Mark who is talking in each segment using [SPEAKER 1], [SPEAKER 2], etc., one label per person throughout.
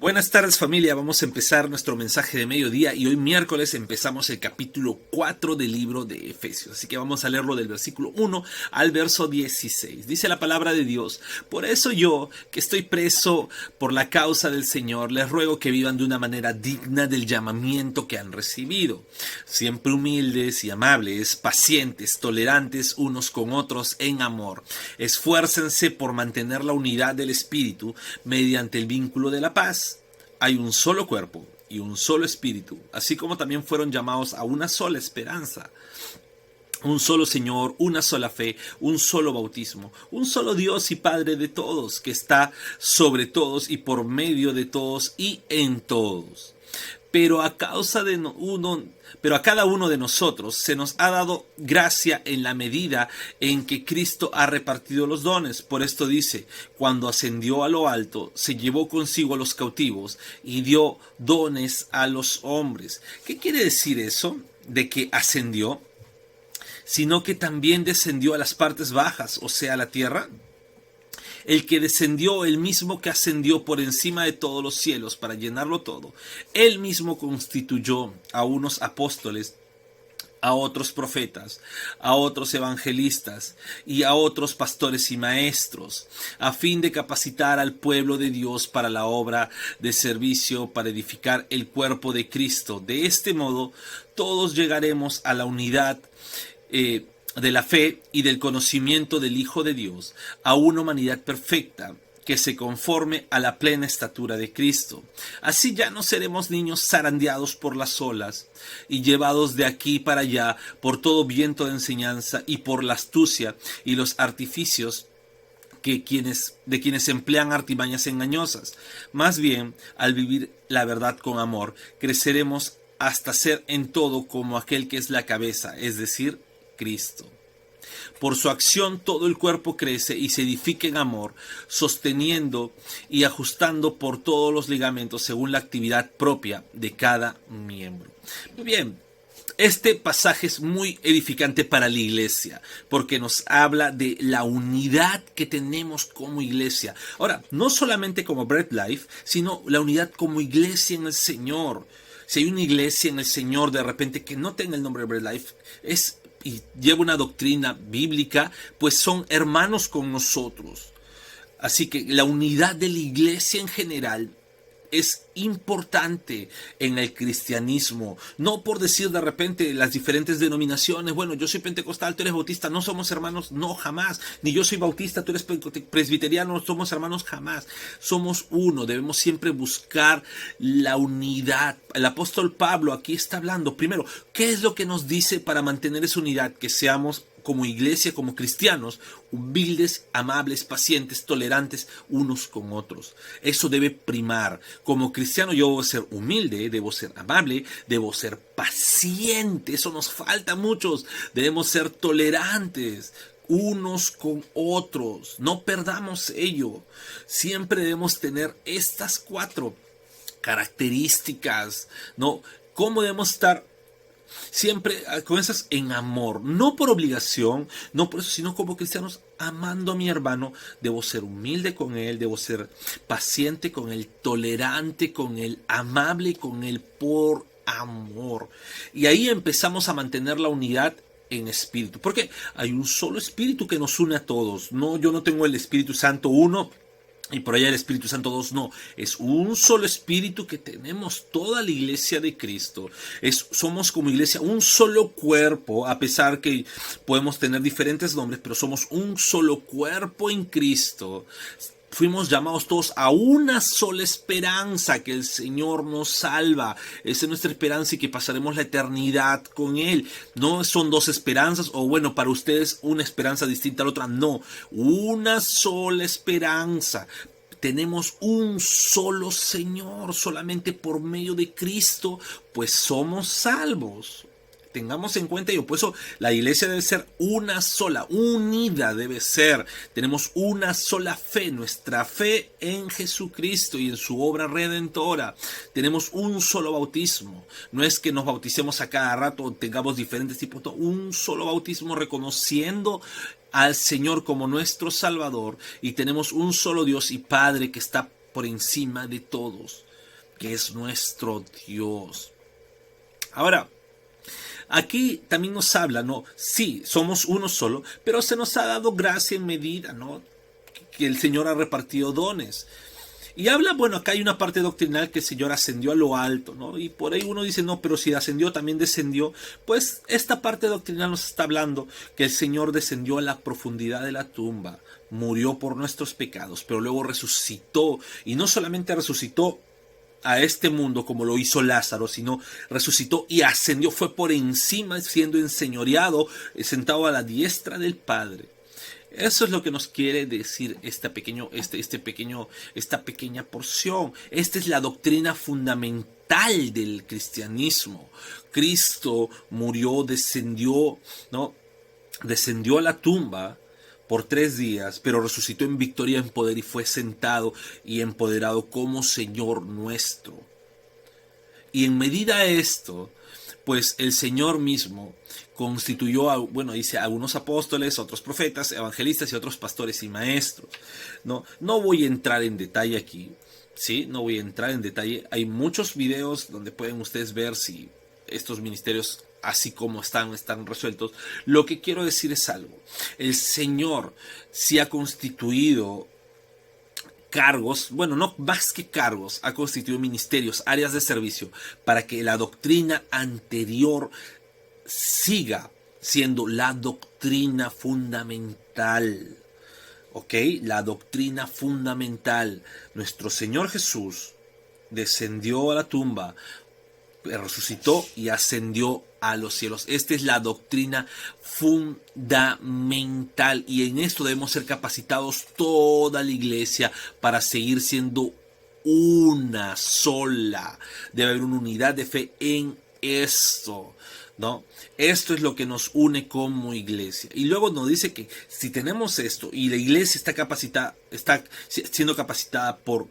[SPEAKER 1] Buenas tardes familia, vamos a empezar nuestro mensaje de mediodía y hoy miércoles empezamos el capítulo 4 del libro de Efesios, así que vamos a leerlo del versículo 1 al verso 16. Dice la palabra de Dios: por eso yo, que estoy preso por la causa del Señor, les ruego que vivan de una manera digna del llamamiento que han recibido, siempre humildes y amables, pacientes, tolerantes unos con otros en amor. Esfuércense por mantener la unidad del Espíritu mediante el vínculo de la paz. Hay un solo cuerpo y un solo espíritu, así como también fueron llamados a una sola esperanza. Un solo Señor, una sola fe, un solo bautismo, un solo Dios y Padre de todos, que está sobre todos y por medio de todos y en todos. Pero a cada uno de nosotros se nos ha dado gracia en la medida en que Cristo ha repartido los dones. Por esto dice: cuando ascendió a lo alto, se llevó consigo a los cautivos y dio dones a los hombres. ¿Qué quiere decir eso de que ascendió? Sino que también descendió a las partes bajas, o sea, a la tierra. El que descendió, el mismo que ascendió por encima de todos los cielos para llenarlo todo, él mismo constituyó a unos apóstoles, a otros profetas, a otros evangelistas y a otros pastores y maestros, a fin de capacitar al pueblo de Dios para la obra de servicio, para edificar el cuerpo de Cristo. De este modo, todos llegaremos a la unidad de la fe y del conocimiento del Hijo de Dios, a una humanidad perfecta que se conforme a la plena estatura de Cristo. Así ya no seremos niños zarandeados por las olas y llevados de aquí para allá por todo viento de enseñanza y por la astucia y los artificios de quienes emplean artimañas engañosas. Más bien, al vivir la verdad con amor, creceremos hasta ser en todo como aquel que es la cabeza, es decir, Cristo. Por su acción todo el cuerpo crece y se edifica en amor, sosteniendo y ajustando por todos los ligamentos según la actividad propia de cada miembro. Muy bien, este pasaje es muy edificante para la iglesia, porque nos habla de la unidad que tenemos como iglesia. Ahora, no solamente como Bread Life, sino la unidad como iglesia en el Señor. Si hay una iglesia en el Señor de repente que no tenga el nombre de Bread Life, y lleva una doctrina bíblica, pues son hermanos con nosotros. Así que la unidad de la iglesia en general es importante en el cristianismo. No por decir de repente las diferentes denominaciones: bueno, yo soy pentecostal, tú eres bautista, no somos hermanos. No, jamás. Ni yo soy bautista, tú eres presbiteriano, no somos hermanos, jamás. Somos uno. Debemos siempre buscar la unidad. El apóstol Pablo aquí está hablando primero, ¿qué es lo que nos dice para mantener esa unidad? Que seamos como iglesia, como cristianos, humildes, amables, pacientes, tolerantes unos con otros. Eso debe primar. Como cristiano yo debo ser humilde, debo ser amable, debo ser paciente. Eso nos falta a muchos. Debemos ser tolerantes unos con otros. No perdamos ello. Siempre debemos tener estas 4 características, ¿no? ¿Cómo debemos estar? Siempre comienzas en amor, no por obligación, no por eso, sino como cristianos, amando a mi hermano. Debo ser humilde con él, debo ser paciente con él, tolerante con él, amable con él por amor. Y ahí empezamos a mantener la unidad en espíritu, porque hay un solo espíritu que nos une a todos. No, yo no tengo el Espíritu Santo uno y por allá el Espíritu Santo 2, no. Es un solo espíritu que tenemos toda la iglesia de Cristo. Somos como iglesia un solo cuerpo, a pesar que podemos tener diferentes nombres, pero somos un solo cuerpo en Cristo. Fuimos llamados todos a una sola esperanza, que el Señor nos salva. Esa es nuestra esperanza y que pasaremos la eternidad con Él. No son 2 esperanzas, o bueno, para ustedes una esperanza distinta a la otra. No, una sola esperanza. Tenemos un solo Señor, solamente por medio de Cristo, pues somos salvos. Tengamos en cuenta ello. Por eso la iglesia debe ser una sola, unida debe ser. Tenemos una sola fe, nuestra fe en Jesucristo y en su obra redentora. Tenemos un solo bautismo. No es que nos bauticemos a cada rato o tengamos diferentes tipos. No, un solo bautismo reconociendo al Señor como nuestro Salvador, y tenemos un solo Dios y Padre que está por encima de todos, que es nuestro Dios. Ahora, aquí también nos habla, ¿no? Sí, somos uno solo, pero se nos ha dado gracia en medida, ¿no? Que el Señor ha repartido dones. Y habla, bueno, acá hay una parte doctrinal que el Señor ascendió a lo alto, ¿no? Y por ahí uno dice, no, pero si ascendió también descendió. Pues esta parte doctrinal nos está hablando que el Señor descendió a la profundidad de la tumba, murió por nuestros pecados, pero luego resucitó. Y no solamente resucitó a este mundo como lo hizo Lázaro, sino resucitó y ascendió, fue por encima, siendo enseñoreado, sentado a la diestra del Padre. Eso es lo que nos quiere decir esta pequeña porción. Esta es la doctrina fundamental del cristianismo. Cristo murió, descendió, ¿no? Descendió a la tumba por 3 días, pero resucitó en victoria, en poder, y fue sentado y empoderado como Señor nuestro. Y en medida a esto, pues el Señor mismo constituyó, dice, algunos apóstoles, otros profetas, evangelistas y otros pastores y maestros. No voy a entrar en detalle aquí, ¿sí? No voy a entrar en detalle. Hay muchos videos donde pueden ustedes ver si estos ministerios, así como están resueltos. Lo que quiero decir es algo. El Señor sí ha constituido cargos, no más que cargos, ha constituido ministerios, áreas de servicio, para que la doctrina anterior siga siendo la doctrina fundamental. ¿Ok? La doctrina fundamental. Nuestro Señor Jesús descendió a la tumba, resucitó y ascendió a los cielos. Esta es la doctrina fundamental, y en esto debemos ser capacitados toda la iglesia para seguir siendo una sola. Debe haber una unidad de fe en esto, ¿no? Esto es lo que nos une como iglesia. Y luego nos dice que si tenemos esto y la iglesia está siendo capacitada por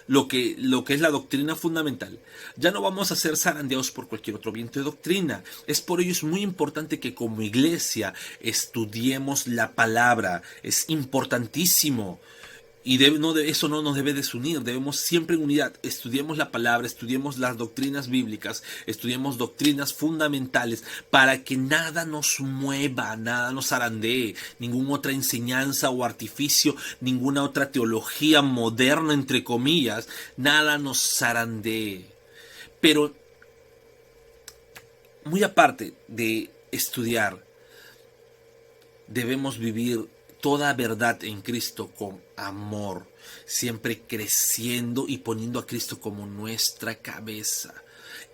[SPEAKER 1] lo que es la doctrina fundamental, ya no vamos a ser zarandeados por cualquier otro viento de doctrina. Es por ello es muy importante que como iglesia estudiemos la palabra. Es importantísimo. Y eso no nos debe desunir, debemos siempre en unidad. Estudiemos la palabra, estudiemos las doctrinas bíblicas, estudiemos doctrinas fundamentales para que nada nos mueva, nada nos zarandee, ninguna otra enseñanza o artificio, ninguna otra teología moderna, entre comillas, nada nos zarandee. Pero, muy aparte de estudiar, debemos vivir toda verdad en Cristo con amor, siempre creciendo y poniendo a Cristo como nuestra cabeza,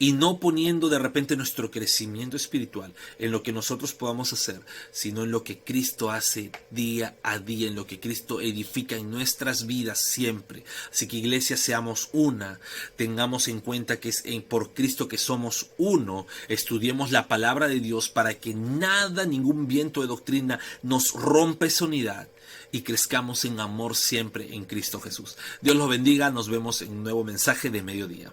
[SPEAKER 1] y no poniendo de repente nuestro crecimiento espiritual en lo que nosotros podamos hacer, sino en lo que Cristo hace día a día, en lo que Cristo edifica en nuestras vidas siempre. Así que, iglesia, seamos una, tengamos en cuenta que es por Cristo que somos uno, estudiemos la palabra de Dios para que nada, ningún viento de doctrina nos rompa esa unidad, y crezcamos en amor siempre en Cristo Jesús. Dios los bendiga, nos vemos en un nuevo mensaje de mediodía.